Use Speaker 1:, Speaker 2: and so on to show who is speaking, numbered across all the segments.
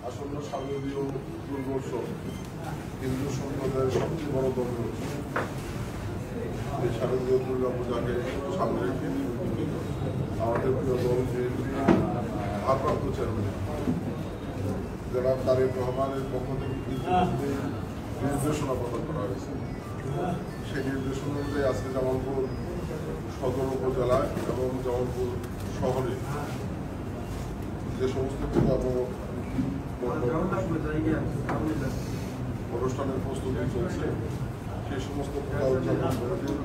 Speaker 1: আসন্ন শারদীয় দুর্গোৎসব হিন্দু সম্প্রদায়ের সবচেয়ে বড় ধর্মীয় উৎসব। এই শারদীয় দুর্গা পূজাকে সামনে রেখে আমাদের প্রিয় দল বিএনপি ভারপ্রাপ্ত চেয়ারম্যান জনাব তারেক রহমানের পক্ষ থেকে নির্দেশনা প্রদান করা হয়েছে। সেই নির্দেশনা অনুযায়ী আজকে জামালপুর সদর উপজেলায় এবং জামালপুর শহরে যে সমস্ত অনুষ্ঠানের প্রস্তুতি চলছে সেই সমস্ত পূজা উদযাপন কমিটির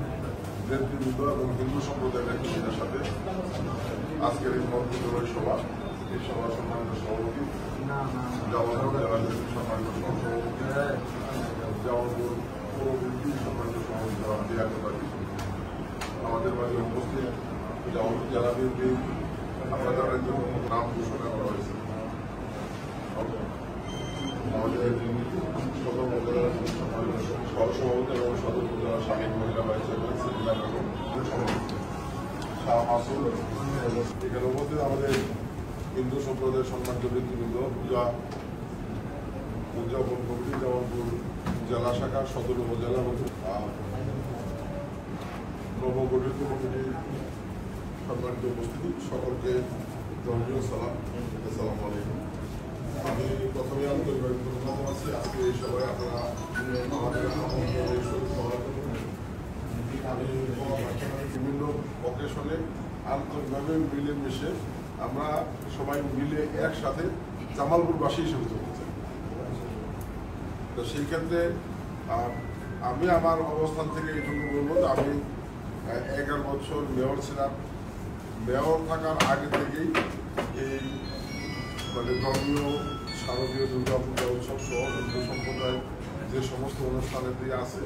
Speaker 1: নেতৃবৃন্দ এবং হিন্দু সম্প্রদায়ের নেতৃত্বের সাথে আজকের এই মন্ত্রিসভার সভা, এই সভা সম্মানিত সভাপতি জামালপুর জেলা বিএনপির সম্মানিত সহসভাপতি, জামালপুর পৌর বিএনপির সম্মানিত সভাপতি আমাদের মাঝে উপস্থিত জামালপুর জেলা বিএনপি আপনাদের জন্য নাম ঘোষণা করা হয়েছে। আমাদের সদর উপজেলার সহসভাপতি এবং সদর উপজেলার সাবেক মহিলা ভাইস চেয়ারম্যান সিদ্দিকা বেগম, শাহ মাসুদ, এখানে উপস্থিত আমাদের হিন্দু সম্প্রদায়ের সম্মানিত ব্যক্তিবৃন্দ, উদযাপন কমিটি জামালপুর জেলা শাখা, সদর উপজেলা এবং নবগঠিত কমিটির সম্মানিত উপস্থিতি, সকলকে ধর্মীয় সালাম, আসসালামু আলাইকুম। আমি প্রথমে আন্তরিকভাবে ধন্যবাদ জানাচ্ছি আজকে এই সভায় আপনারা আমাদের আমি বিভিন্ন অকেশনে আন্তরিকভাবে মিলে মিশে আমরা সবাই মিলে একসাথে জামালপুরবাসী হিসেবে চলতে চাই। তো সেই ক্ষেত্রে আমি আমার অবস্থান থেকে এইটুকু বলবো যে আমি 11 বছর মেয়র ছিলাম। মেয়র থাকার আগে থেকেই এই ধর্মীয় শারদীয় দুর্গা পূজা উৎসব সহ হিন্দু সম্প্রদায় যে সমস্ত অনুষ্ঠানের দিয়ে আছে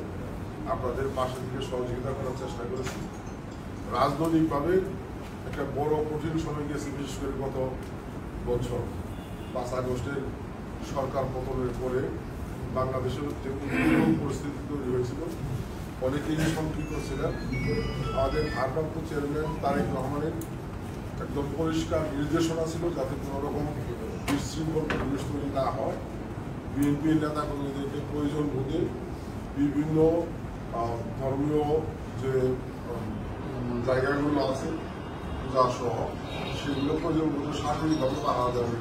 Speaker 1: আপনাদের পাশে থেকে সহযোগিতা করার চেষ্টা করেছি। রাজনৈতিকভাবে একটা বড় কঠিন সময় গেছে, বিশেষ করে গত বছর 5 আগস্টের সরকার পতনের পরে বাংলাদেশের যে উদ্বিগ্ন পরিস্থিতি তৈরি হয়েছিল, অনেকেই সম্পৃক্ত ছিলেন। আমাদের ভারপ্রাপ্ত চেয়ারম্যান তারেক রহমানের একদম পরিষ্কার নির্দেশনা ছিল যাতে কোনো রকম বিশৃঙ্খল পরিবেশ তৈরি না হয়। বিএনপির নেতাকর্মীদেরকে প্রয়োজন বোধে বিভিন্ন ধর্মীয় যে জায়গাগুলো আছে পূজা সহ সেগুলো প্রয়োজন বোধে শারীরিকভাবে পাহারা দেওয়ার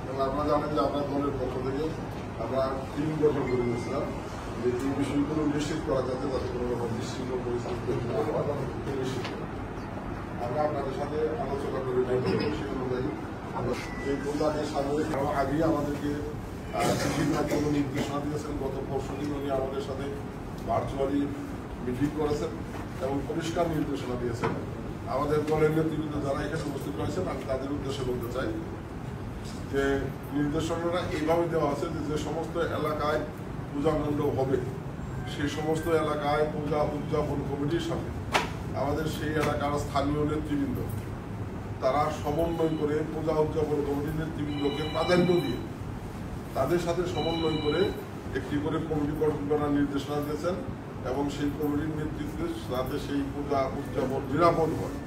Speaker 1: এবং আপনারা জানেন যে আপনার দলের পক্ষ থেকে আমরা টিম গঠন করে দিয়েছিলাম যে এই বিষয়গুলো নিশ্চিত করা যাতে কোনো রকম বিশৃঙ্খল পরিস্থিতি নিশ্চিত করা। আমরা আপনাদের সাথে আলোচনা করে সেই অনুযায়ী এই পূজাকে সামনে আগেই আমাদেরকে চিঠির মাধ্যমে নির্দেশনা দিয়েছেন। গত পরশুদিন উনি আমাদের সাথে ভার্চুয়ালি মিটিং করেছেন এবং পরিষ্কার নির্দেশনা দিয়েছেন। আমাদের দলের নেতৃবৃন্দ যারা এখানে উপস্থিত রয়েছেন আমি তাদের উদ্দেশ্যে বলতে চাই যে নির্দেশনাটা এইভাবে দেওয়া আছে যে সমস্ত এলাকায় পূজা মণ্ডপ হবে সেই সমস্ত এলাকায় পূজা উদযাপন কমিটির সাথে আমাদের সেই এলাকার স্থানীয় নেতৃবৃন্দ তারা সমন্বয় করে পূজা উদযাপন কমিটির নেতৃবৃন্দকে প্রাধান্য দিয়ে তাদের সাথে সমন্বয় করে একটি করে কমিটি গঠন করার নির্দেশনা দিয়েছেন এবং সেই কমিটির নেতৃত্বে যাতে সেই পূজা উদযাপন নিরাপদ হয়,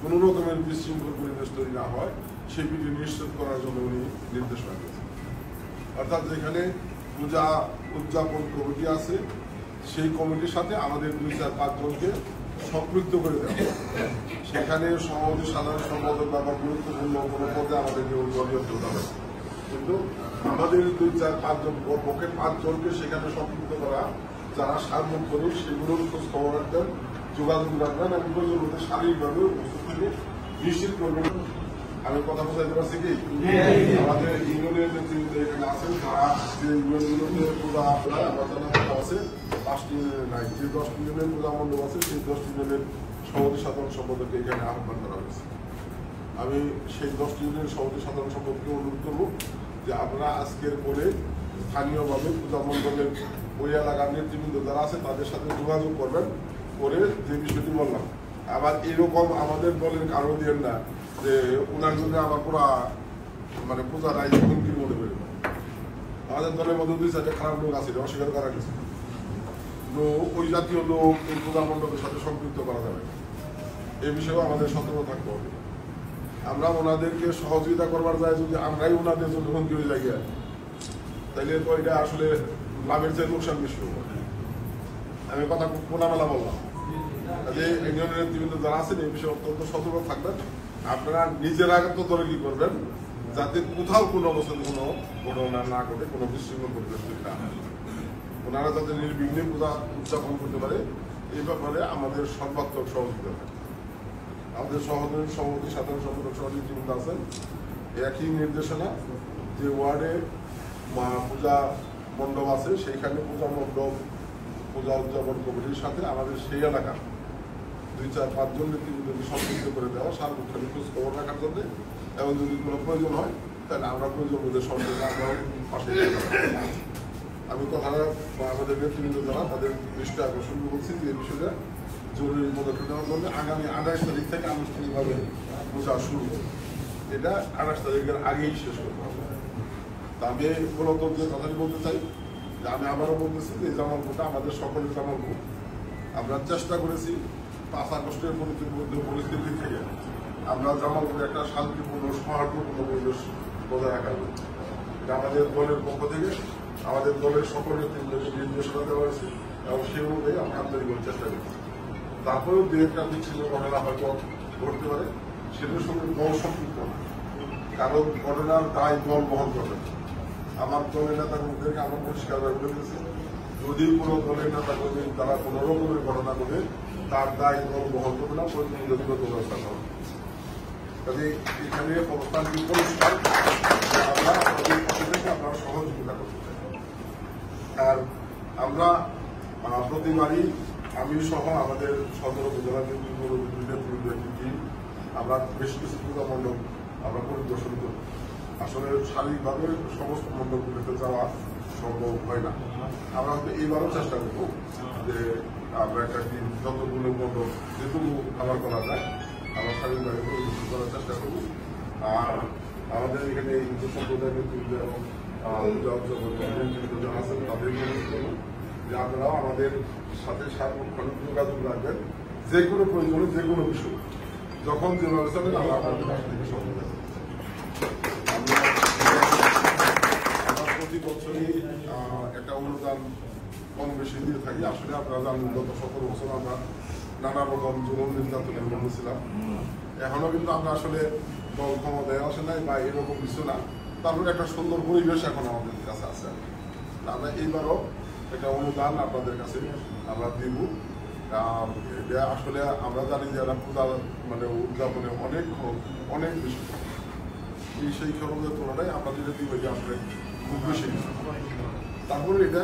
Speaker 1: কোনো রকমের বিশৃঙ্খল পরিবেশ তৈরি না হয় সেটি নিশ্চিত করার জন্য উনি নির্দেশনা দিয়েছেন। অর্থাৎ যেখানে পূজা উদযাপন কমিটি আছে সেই কমিটির সাথে আমাদের 2-4-5 জনকে সম্পৃক্ত করে দেওয়া, সেখানে সভাপতি সাধারণ সম্পাদক বা গুরুত্বপূর্ণ কোনো পদে আমাদেরকে দলীয় হতে হবে, কিন্তু আমাদের 2-4-5 জন পক্ষে 5 জনকে সেখানে সম্পৃক্ত করা যারা সার্বক্ষণিক সেগুলোর খোঁজ খবর রাখবেন, যোগাযোগ রাখবেন এবং প্রয়োজনীয় শারীরিকভাবে উপস্থিতি নিশ্চিত করবেন। আমি কথা বোঝাইতে পারছি কি আমাদের ইউনিয়নের নেতৃত্ব এখানে আছেন, তারা যে ইউনিয়নগুলোতে পূজা আমার জানা কথা আছে 5টি ইউনিয়নের নাই, যে 10টি ইউনিয়নের পূজা মণ্ডপ আছে সেই 10টি ইউনিয়নের সভাপতি সাধারণ সম্পাদককে এখানে আহ্বান করা হয়েছে। আমি সেই 10টি ইউনিয়নের সভাপতি সাধারণ সম্পাদককে অনুরোধ করবো যে আপনারা আজকের পরে স্থানীয়ভাবে পূজা মণ্ডপের ওই এলাকার নেতৃবৃন্দ যারা আছে তাদের সাথে যোগাযোগ করবেন, করে যে বিষয়টি বললাম। আবার এরকম আমাদের দলের কারো দিয়ে না যে ওনার জন্য আবার পুরা পূজার আয়োজন হুমকির মনে করি। আমাদের দলের মধ্যে 2-4টা খারাপ লোক আছে, অস্বীকার করা গেছে, ওই জাতীয় লোক এই পূজা মণ্ডপের সাথে সম্পৃক্ত করা যাবে, এই বিষয়েও আমাদের সতর্ক থাকতে হবে। আমরা ওনাদেরকে সহযোগিতা করবার যায় যদি আমরাই ওনাদের জন্য হুমকি হয়ে যাই, তাইলে তো এটা আসলে লাভের চেয়ে লোকসান বেশি হবে। আমি কথা খোলামেলা বললাম যে ইউনিয়নের নেতৃবৃন্দ যারা আছেন এই বিষয়ে অত্যন্ত সতর্ক থাকবেন। আপনারা নিজেরা তদারকি করবেন যাতে কোথাও কোনো অবস্থায় কোনো ঘটনা না ঘটে, কোনো বিশৃঙ্খল পরিবেশ তৈরি না হয়। ওনারা যাতে নির্বিঘ্নে পূজা উদযাপন করতে পারে এই ব্যাপারে আমাদের সর্বাত্মক সহযোগিতা থাকে। আমাদের সভাপতি সাধারণ সম্পাদক সহ নেতৃবৃন্দ আছেন, একই নির্দেশনা যে ওয়ার্ডে পূজা মণ্ডপ আছে সেইখানে পূজা মণ্ডপ পূজা উদযাপন কমিটির সাথে আমাদের সেই এলাকা 2-4-5 জন নেতৃবৃন্দকে সম্পৃক্ত করে দেওয়া, সার্বক্ষণিক খোঁজ খবর রাখার জন্য, এবং যদি কোনো প্রয়োজন হয় তাহলে আমরা প্রয়োজন বোধে সরকারকে আমরাও পাশে। আমি কথাটা আমাদের নেতৃবৃন্দ যারা তাদের দৃষ্টি আকর্ষণ করছি যে এই বিষয়টা জরুরি পদক্ষেপ নেওয়ার জন্য আগামী 28 তারিখ থেকে আনুষ্ঠানিকভাবে পূজা শুরু, এটা 28 তারিখের আগেই শেষ করতে হবে। তা আমি মূলত যে কথাটি বলতে চাই যে আমি আবারও বলতেছি যে এই জামালপুরটা আমাদের সকলের জামালপুর। আমরা চেষ্টা করেছি 5 আগস্টের পরিস্থিতি থেকে আমরা জামালপুরে একটা শান্তিপূর্ণ সৌহার্দ্যপূর্ণ পরিবেশ বজায় রাখার জন্য আমাদের দলের পক্ষ থেকে আমাদের দলের সকল নেতৃবৃন্দকে নির্দেশনা দেওয়া হয়েছে এবং সেই অনুযায়ী আমরা আন্তরিক চেষ্টা করছি। তারপরেও দু একটা বিচ্ছিন্ন ঘটনা হয়তো ঘটতে পারে, সেটার সঙ্গে দল সম্পৃক্ত না, কারণ ঘটনার দায় দল বহন করবে। আমার দলের নেতা কর্মীদেরকে আমরা পরিষ্কারভাবে বলেছি যদি কোনো দলের নেতা কর্মী তারা কোনো রকমের ঘটনা ঘটে তার দায় দল বহন করবে না, প্রতিনিধিত্ব ব্যবস্থা করবে। কাজে এখানে অবস্থানটি পরিষ্কার, আমরা আপনারা সহযোগিতা করতে চাই। আর আমরা প্রতিবারই আমি সহ আমাদের সদর উপজেলা নেতৃবৃন্দ আমরা বেশ কিছু পূজা মণ্ডপ আমরা পরিদর্শন করি। আসলে শারীরিকভাবে সমস্ত মণ্ডপগুলিতে যাওয়া সম্ভব হয় না। আমরা হয়তো এইবারও চেষ্টা করবো যে আমরা একটা দিন যতগুলো মণ্ডপ যেটুকু খাবার করা যায় আমরা শারীরিকভাবে পরিদর্শন করার চেষ্টা করবো। আর আমাদের এখানে হিন্দু সম্প্রদায়ের নেতৃবৃন্দ এবং যারা আছেন তাদেরকে যে আপনারাও আমাদের সাথে সার্বক্ষণিক যোগাযোগ রাখবেন, যে কোনো প্রয়োজনে যে কোনো বিষয় যখন যেভাবে চলেন আমরা আপনাদের কাছ থেকে সহযোগিতা করতে চাই। আমরা প্রতি বছরই একটা অনুদান কম বেশি দিয়ে থাকি। আসলে আপনারা জানেন গত 17 বছর আমরা নানা রকম জুলুম নির্যাতনের মধ্যে ছিলাম। এখনো কিন্তু আমরা আসলে দল ক্ষমতায় আসে নাই বা এরকম কিছু না, তারপরে একটা সুন্দর পরিবেশ এখন আমাদের কাছে আছে। আমরা এইবারও একটা অনুদান আপনাদের কাছে আমরা দিব। এটা আসলে আমরা জানি যে এরা পূজা মানে উদযাপনে অনেক বেশি, সেই খরচের তুলনায় আমরা যেটা দিব যে আসলে খুব বেশি। তারপরে এটা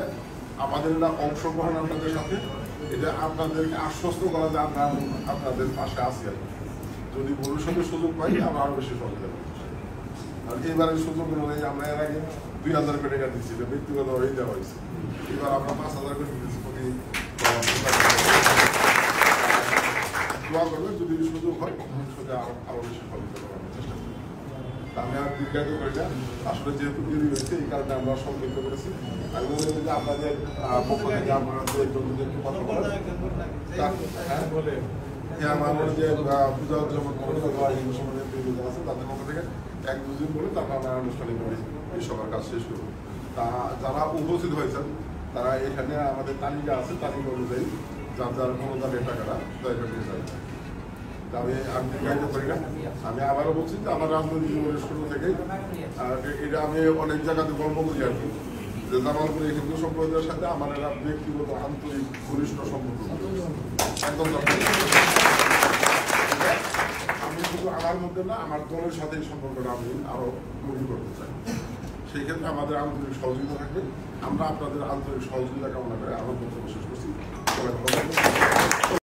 Speaker 1: আমাদের একটা অংশগ্রহণ আপনাদের সাথে, এটা আপনাদেরকে আশ্বস্ত করা যে আমরা আপনাদের পাশে আছি। আর যদি ভবিষ্যতে সুযোগ পাই আমরা আরো বেশি সহযোগিতা করতে চাই। আর এইবারের সুযোগ অনুযায়ী আমরা এর আগে 2000 কোটি টাকা দিচ্ছি, এটা ব্যক্তিগতভাবেই দেওয়া হয়েছে। এবার আমরা 5000 কোটি দিচ্ছি। দোয়া করবেন যদি সুযোগ হয় ভবিষ্যতে আরো বেশি সহযোগিতা করার চেষ্টা করি। আমি আর দীর্ঘায়িত করি না, আসলে যেহেতু দেরি হয়েছে এই কারণে আমরা সংযুক্ত করেছি। আমি মনে করি যে আপনাদের পক্ষ থেকে আপনারা একটু কথা বলেন। হ্যাঁ, আমার মনে যে পূজা উদযাপন হিন্দু সমাজের আছে তাদের পক্ষ থেকে 1-2 দিন বলে তারপর আমরা আনুষ্ঠানিকভাবে এই সবার কাজ শেষ করবো। তা যারা উপস্থিত হয়েছেন তারা এখানে আমাদের তালিকা আছে, তালিকা অনুযায়ী যার যার অনুদানের টাকাটা দয়া করে যাবে। আমি দীর্ঘায়িত করি না, আমি আবারও বলছি যে আমার রাজনৈতিক জীবনের শুরু থেকেই এটা আমি অনেক জায়গাতে গল্প করি আর কি, যে জামালপুরে হিন্দু সম্প্রদায়ের সাথে আমার একটা ব্যক্তিগত আন্তরিক ঘনিষ্ঠ সম্পর্ক একদম। আমি শুধু আমার মধ্যে না, আমার দলের সাথে এই সম্পর্কটা আমি আরো গভীর করতে চাই। সেই ক্ষেত্রে আমাদের আন্তরিক সহযোগিতা থাকবে। আমরা আপনাদের আন্তরিক সহযোগিতা কামনা করে আমার বক্তব্য শেষ করছি।